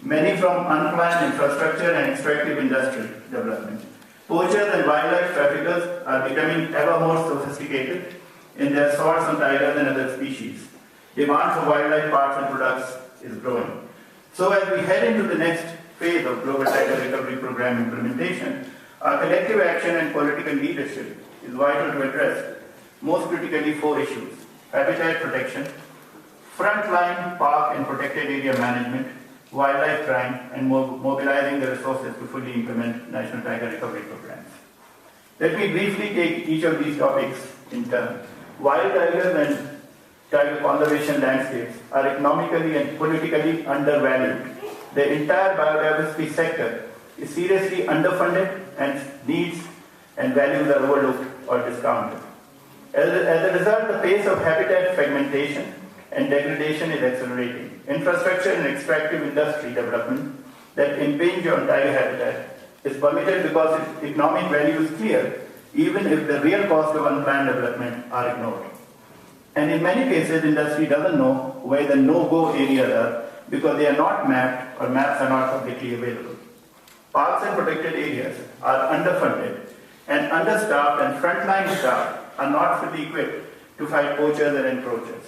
many from unplanned infrastructure and extractive industrial development. Poachers and wildlife traffickers are becoming ever more sophisticated in their assaults on tigers and other species. Demand for wildlife parts and products is growing. So as we head into the next phase of Global Tiger Recovery Program implementation, our collective action and political leadership is vital to address, most critically, 4 issues: habitat protection, frontline park and protected area management, wildlife crime, and mobilizing the resources to fully implement national tiger recovery programs. Let me briefly take each of these topics in turn. Wild tigers and tiger conservation landscapes are economically and politically undervalued. The entire biodiversity sector is seriously underfunded and needs and values are overlooked or discounted. As a result, the pace of habitat fragmentation and degradation is accelerating. infrastructure and extractive industry development that impinge on tiger habitat is permitted because its economic value is clear, even if the real cost of unplanned development are ignored. And in many cases, industry doesn't know where the no-go areas are because they are not mapped or maps are not publicly available. Parks and protected areas are underfunded and understaffed, and frontline staff are not fully equipped to fight poachers and encroachers.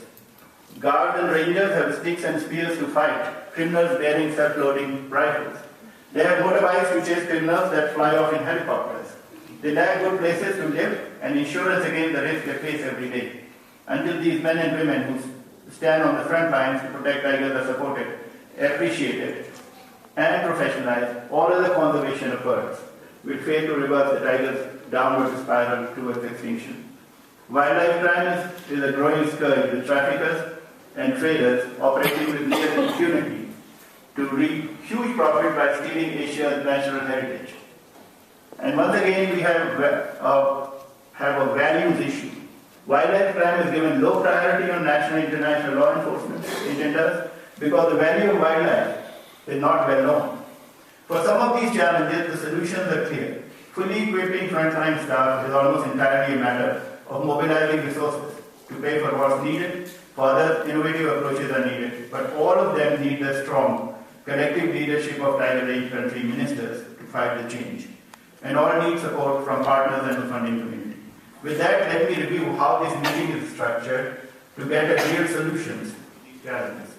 Guards and rangers have sticks and spears to fight criminals bearing self-loading rifles. They have motorbikes to chase criminals that fly off in helicopters. They lack good places to live and insurance against the risk they face every day. Until these men and women who stand on the front lines to protect tigers are supported, appreciated, and professionalized, all other conservation efforts will fail to reverse the tiger's downward spiral towards extinction. Wildlife crime is a growing scourge with traffickers and traders operating with near impunity to reap huge profit by stealing Asia's natural heritage. And once again, we have a values issue. Wildlife crime is given low priority on national and international law enforcement agendas because the value of wildlife is not well known. For some of these challenges, the solutions are clear. Fully equipping frontline staff is almost entirely a matter of mobilizing resources to pay for what's needed. Further innovative approaches are needed, but all of them need the strong collective leadership of tiger-range country ministers to fight the change. And all need support from partners and the funding community. With that, let me review how this meeting is structured to get at real solutions to these challenges.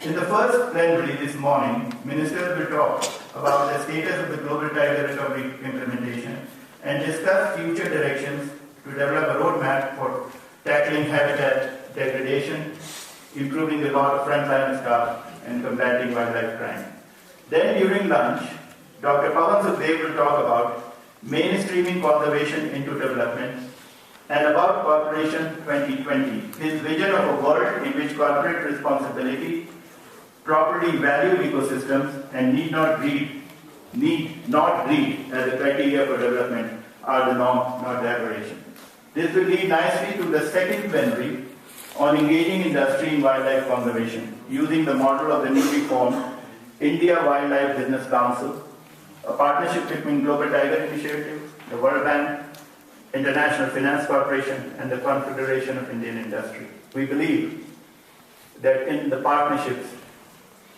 In the first plenary this morning, ministers will talk about the status of the global tiger recovery implementation and discuss future directions to develop a roadmap for tackling habitat degradation, improving the lot of frontline staff, and combating wildlife crime. Then during lunch, Dr. Pawan Sukhdev will talk about mainstreaming conservation into development and about Corporation 2020, his vision of a world in which corporate responsibility, properly valued ecosystems, and need not greed as a criteria for development are the norm, not the aberration. This will lead nicely to the second plenary on engaging industry in wildlife conservation, using the model of the newly formed India Wildlife Business Council, a partnership between Global Tiger Initiative, the World Bank, International Finance Corporation, and the Confederation of Indian Industry. We believe that in the partnerships,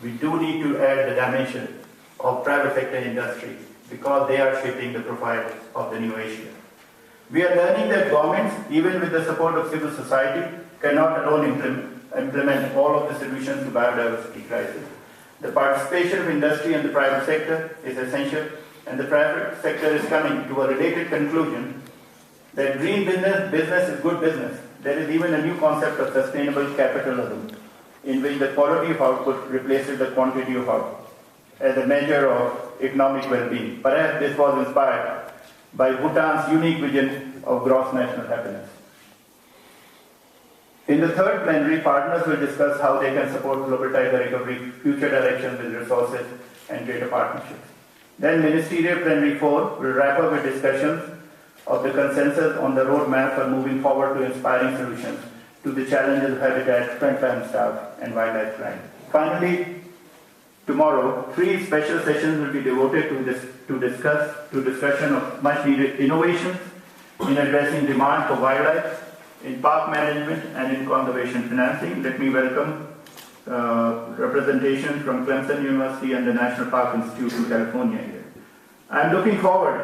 we do need to add the dimension of private sector industry because they are shaping the profile of the new Asia. We are learning that governments, even with the support of civil society, cannot alone implement all of the solutions to biodiversity crisis. The participation of industry and the private sector is essential, and the private sector is coming to a related conclusion that green business is good business. There is even a new concept of sustainable capitalism, in which the quality of output replaces the quantity of output as a measure of economic well-being. Perhaps this was inspired by Bhutan's unique vision of gross national happiness. In the third plenary, partners will discuss how they can support global tiger recovery, future directions with resources, and greater partnerships. Then Ministerial Plenary 4 will wrap up with discussions of the consensus on the roadmap for moving forward to inspiring solutions to the challenges of habitat, frontline staff, and wildlife crime. Finally, tomorrow, 3 special sessions will be devoted to discussion of much-needed innovations in addressing demand for wildlife, in park management, and in conservation financing. Let me welcome representation from Clemson University and the National Park Institute in California here. I am looking forward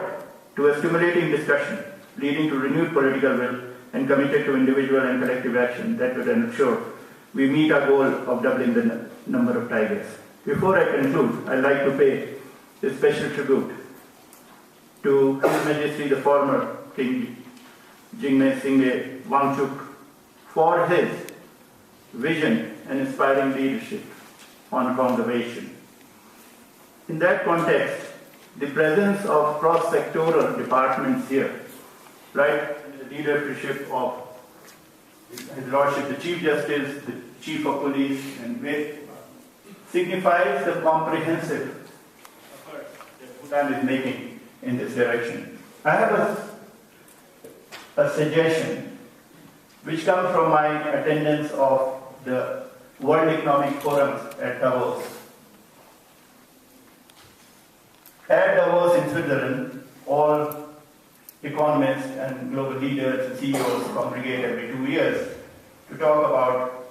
to a stimulating discussion leading to renewed political will and committed to individual and collective action that will ensure we meet our goal of doubling the number of tigers. Before I conclude, I'd like to pay a special tribute to His Majesty the former King Jingnay Singye Wangchuk for his vision and inspiring leadership on conservation. In that context, the presence of cross-sectoral departments here, right, under the leadership of His Lordship the Chief Justice, the Chief of Police, and with signifies the comprehensive effort that Bhutan is making in this direction. I have a suggestion which comes from my attendance of the World Economic Forum at Davos. At Davos in Switzerland, all economists and global leaders and CEOs congregate every 2 years to talk about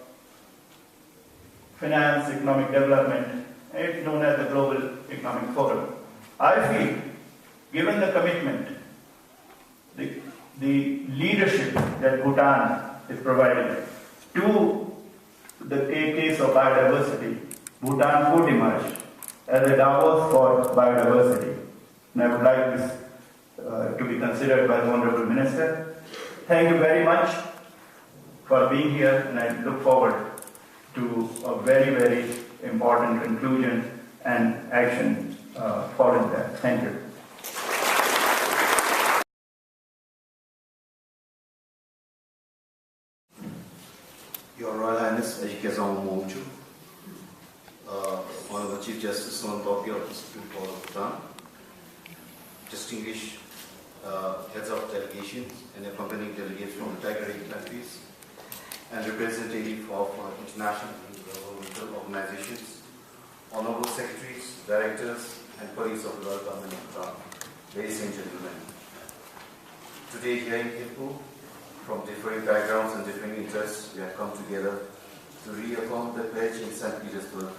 finance, economic development, and it's known as the Global Economic Forum. I feel, given the commitment, the leadership that Bhutan is providing to the case of biodiversity, Bhutan could emerge as a Davos for biodiversity. And I would like this to be considered by the Honorable Minister. Thank you very much for being here, and I look forward to a very, very important conclusion and action following that. Thank you. Your Royal Highness, Ajikazam Momchu, Honorable Chief Justice Sonpokyo of the Supreme Court of Bhutan, distinguished heads of delegations and accompanying delegates from the Tiger Age countries, and representatives of international and governmental organizations, honorable secretaries, directors, and colleagues of the Royal Government of Bhutan, ladies and gentlemen. Today here in Thimphu, from different backgrounds and different interests, we have come together to reaffirm the pledge in St. Petersburg,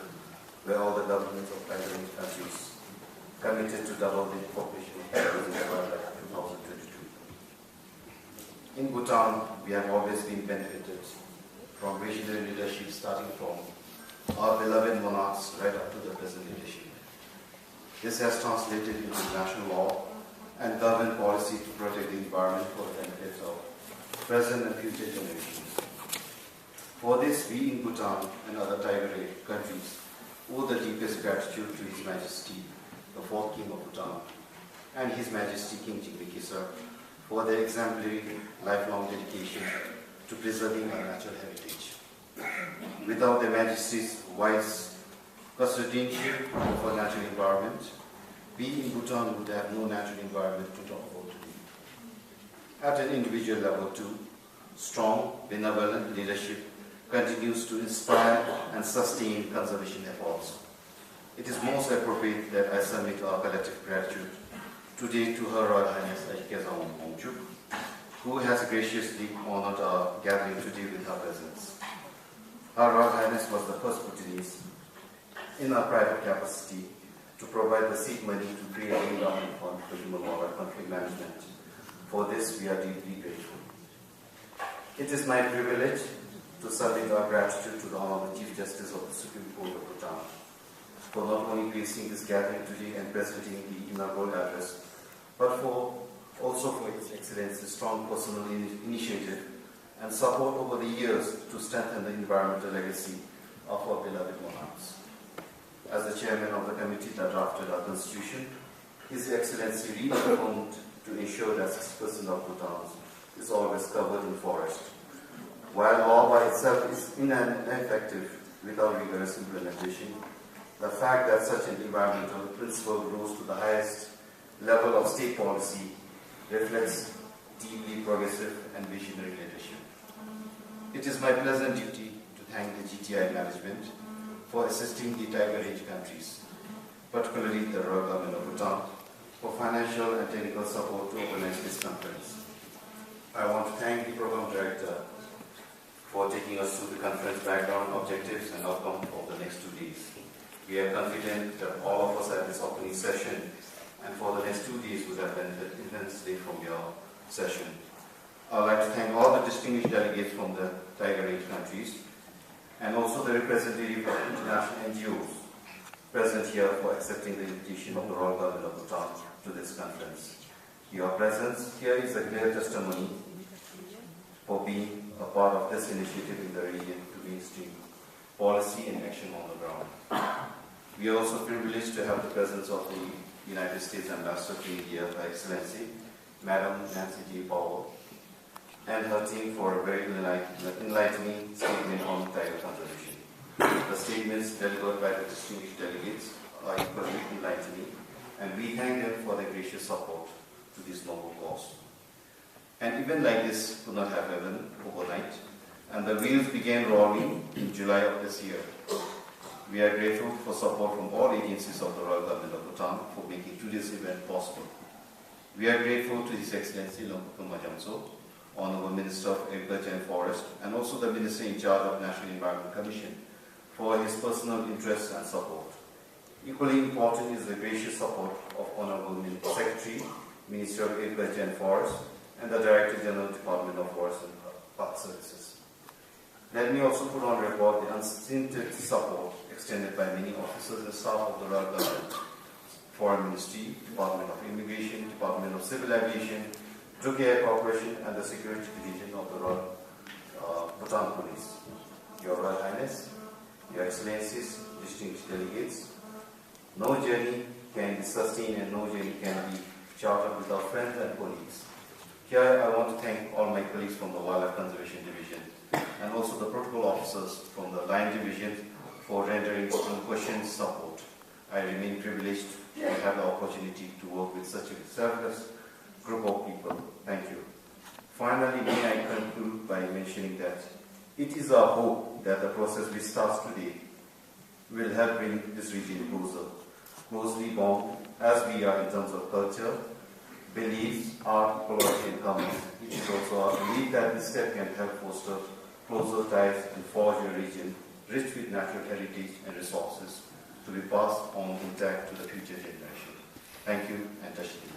where all the governments of Tiger Age countries committed to double the population of tigers by 2022. In Bhutan, we have always been benefited from visionary leadership, starting from our beloved monarchs right up to the present leadership. This has translated into national law and government policy to protect the environment for the benefit of present and future generations. For this, we in Bhutan and other Tiger Age countries owe the deepest gratitude to His Majesty, the fourth King of Bhutan, and His Majesty King Jigme for their exemplary lifelong dedication to preserving our natural heritage. Without their Majesty's wise custodianship of our natural environment, we in Bhutan would have no natural environment to talk about today. At an individual level too, strong, benevolent leadership continues to inspire and sustain conservation efforts. It is most appropriate that I submit our collective gratitude today to Her Royal Highness Ajikazam Momchu, who has graciously honored our gathering today with her presence. Her Royal Highness was the first Bhutanese in our private capacity to provide the seed money to create a endowment fund for human wildlife conflict management. For this, we are deeply grateful. It is my privilege to submit our gratitude to the Honorable Chief Justice of the Supreme Court of Bhutan for not only gracing this gathering today and presenting the inaugural address, but also for His Excellency's strong personal initiative and support over the years to strengthen the environmental legacy of our beloved monarchs. As the chairman of the committee that drafted our constitution, His Excellency reaffirmed to ensure that 6% of Bhutan is always covered in forest. While law by itself is ineffective without rigorous implementation, the fact that such an environmental principle rose to the highest level of state policy reflects deeply progressive and visionary leadership. It is my pleasant duty to thank the GTI management for assisting the Tiger Age countries, particularly the Royal Government of Bhutan, for financial and technical support to organize this conference. I want to thank the Program Director for taking us through the conference background, objectives, and outcome of the next 2 days. We are confident that all of us at this opening session and for the next 2 days would have benefited immensely from your session. I would like to thank all the distinguished delegates from the Tiger Age countries and also the representatives of international NGOs present here for accepting the invitation of the Royal Government of Bhutan to this conference. Your presence here is a clear testimony for being a part of this initiative in the region to mainstream policy and action on the ground. We are also privileged to have the presence of the United States Ambassador to India, Her Excellency, Madam Nancy J. Powell, and her team for a very enlightening statement on tiger conservation. The statements delivered by the distinguished delegates are equally enlightening, and we thank them for their gracious support to this noble cause. An event like this could not have happened overnight, and the wheels began rolling in July of this year. We are grateful for support from all agencies of the Royal Government of Bhutan for making today's event possible. We are grateful to His Excellency Longpukul Majamso, Honorable Minister of Agriculture and Forest, and also the Minister in charge of National Environment Commission for his personal interest and support. Equally important is the gracious support of Honorable Secretary, Minister of Agriculture and Forest, and the Director General Department of Forest and Park Services. Let me also put on record the unstinted support extended by many officers and staff of the Royal Government, Foreign Ministry, Department of Immigration, Department of Civil Aviation, Turkey Air Corporation, and the Security Division of the Royal Bhutan Police. Your Royal Highness, Your Excellencies, distinguished delegates, no journey can be sustained and no journey can be chartered without friends and colleagues. Here I want to thank all my colleagues from the Wildlife Conservation Division and also the protocol officers from the Line Division for rendering unquestioned support. I remain privileged to have the opportunity to work with such a selfless group of people. Thank you. Finally, may I conclude by mentioning that it is our hope that the process which starts today will help bring this region closely bound as we are in terms of culture, beliefs, art, ecology and commerce. It is also our belief that this step can help foster closer ties and forge a region rich with natural heritage and resources to be passed on intact to the future generation. Thank you and Tashikki.